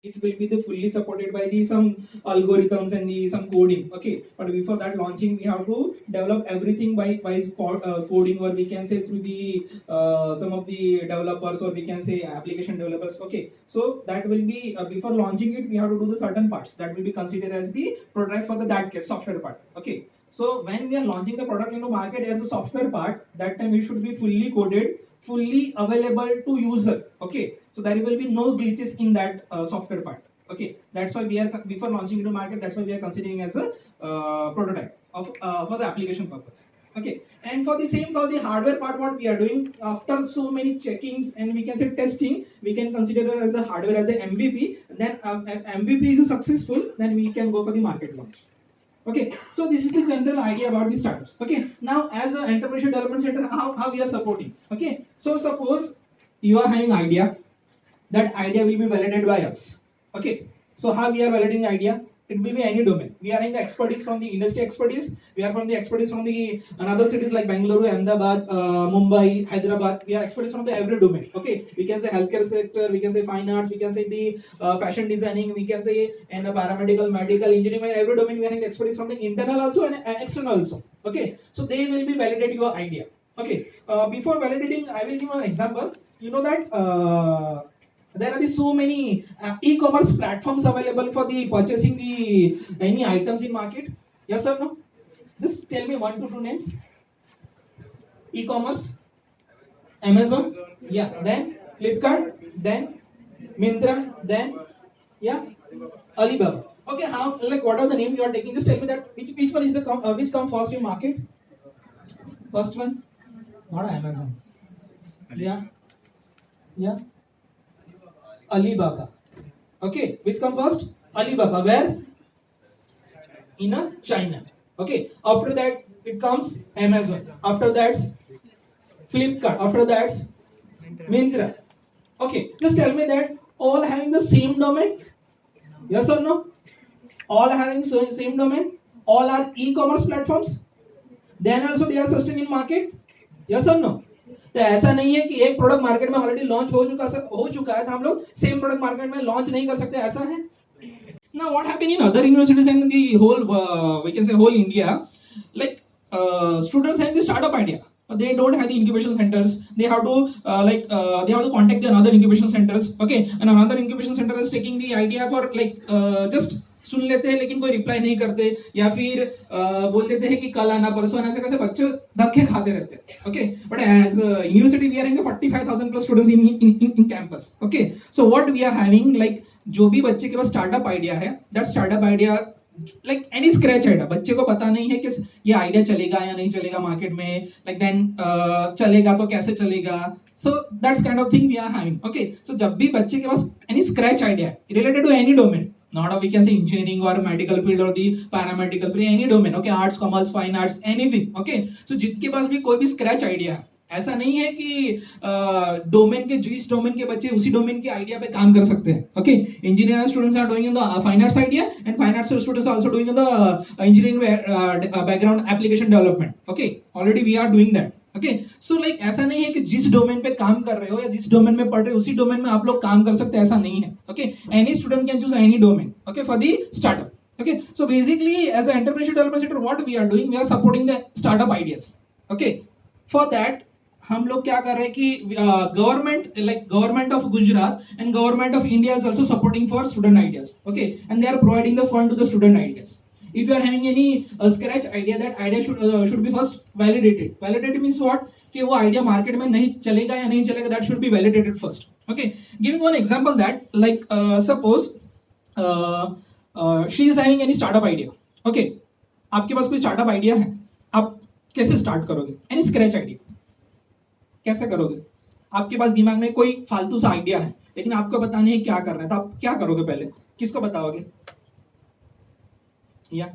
it will be the fully supported by the some algorithms and the some coding. Okay, but before that launching, we have to develop everything by coding, or we can say through the some of the developers, or we can say application developers. Okay, so that will be before launching it, we have to do the certain parts that will be considered as the prototype for the that case software part. Okay, so when we are launching the product into market as a software part, that time it should be fully coded, fully available to user. Okay, so there will be no glitches in that software part. Okay, that's why we are before launching into market, that's why we are considering as a prototype of for the application purpose. Okay, and for the same for the hardware part, what we are doing after so many checkings and we can say testing, we can consider it as a hardware as a MVP. Then MVP is successful, then we can go for the market launch. Okay, so this is the general idea about the startups. Okay, now as an entrepreneurship development center, how we are supporting. Okay, so suppose you are having idea, that idea will be validated by us. Okay, so how we are validating idea? It will be any domain. We are having the expertise from the industry expertise. We are from the expertise from the another cities like Bangalore, Ahmedabad, Mumbai, Hyderabad. We are expertise from the every domain. Okay, we can say healthcare sector, we can say fine arts, we can say the fashion designing, we can say and paramedical, medical, engineering. Every domain we are having expertise from the internal also and external also. Okay, so they will be validate your idea. Okay, before validating, I will give an example. You know that. There are so many e-commerce platforms available for the purchasing the any items in market. Yes or no? Just tell me 1 to 2 names. E-commerce, Amazon, yeah. Then Flipkart, then Myntra, then yeah, Alibaba. Okay, how like what are the names you are taking? Just tell me that which one is the which come first in market? First one, not Amazon. Yeah, yeah. Alibaba. Okay, which come first? Alibaba. Where? In a China. Okay. After that, it comes Amazon. After that, Flipkart. After that, Myntra. Okay. Just tell me that all having the same domain. Yes or no? All having same domain. All are e-commerce platforms. Then also they are sustained in market. Yes or no? तो ऐसा नहीं है कि एक product market में already launch हो चुका है तो हम लोग सेम प्रोडक्ट मार्केट में लॉन्च नहीं कर सकते, ऐसा है ना. What happen in other universities in the whole we can say whole India, like students have the startup idea, they don't have the incubation centers, they have to they have to contact the another incubation centers. Okay, and another incubation center is taking the idea for just सुन लेते हैं लेकिन कोई reply नहीं करते, या फिर बोल देते हैं कि कल आना परसों आना, ऐसे कैसे बच्चे धक्के खाते रहते हैं. Okay, but as university we are having 45,000 plus students in campus. Okay, so what we are having, like जो भी बच्चे के पास स्टार्टअप आइडिया है, that startup idea like any scratch idea, बच्चे को पता नहीं है कि ये आइडिया चलेगा या नहीं चलेगा मार्केट में, लाइक देन चलेगा तो कैसे चलेगा. So that's kind of thing we are having. Okay, so जब भी बच्चे के पास any scratch idea related to any domain, not we can say engineering or medical field or the paramedical field, any domain. Okay, arts, commerce, fine arts, anything. Okay, so जिसके पास भी कोई भी scratch idea है, ऐसा नहीं है कि domain के जिस डोमेन के बच्चे उसी डोमेन के आइडिया पे काम कर सकते हैं. Okay, engineer students are doing in the fine arts idea and fine arts students are also doing in the engineering background application development. Okay, already we are doing that. Okay, so like ऐसा नहीं है कि जिस domain पे काम कर रहे हो या जिस डोमेन में पढ़ रहे हो उसी डोमेन में आप लोग काम कर सकते हैं, ऐसा नहीं है. Okay, any student can choose any domain. Okay, for the startup. Okay, so basically as an entrepreneurship development center what we are doing, we are supporting the startup ideas. Okay, for that हम लोग क्या कर रहे हैं कि government of Gujarat and government of India is also supporting for student ideas. Okay, and they are providing the fund to the student ideas. If you are having any scratch idea, that idea should be first validated. Validated means what? कि वो idea market में नहीं चलेगा या नहीं चलेगा, that should be validated first. Okay, giving one example that like suppose she is having any startup idea. Okay, आपके पास कोई स्टार्टअप आइडिया है, आप कैसे स्टार्ट करोगे? एनी स्क्रैच आइडिया कैसे करोगे? आपके पास दिमाग में कोई फालतू सा आइडिया है लेकिन आपको पता नहीं है क्या करना है, तो आप क्या करोगे? पहले किसको बताओगे? या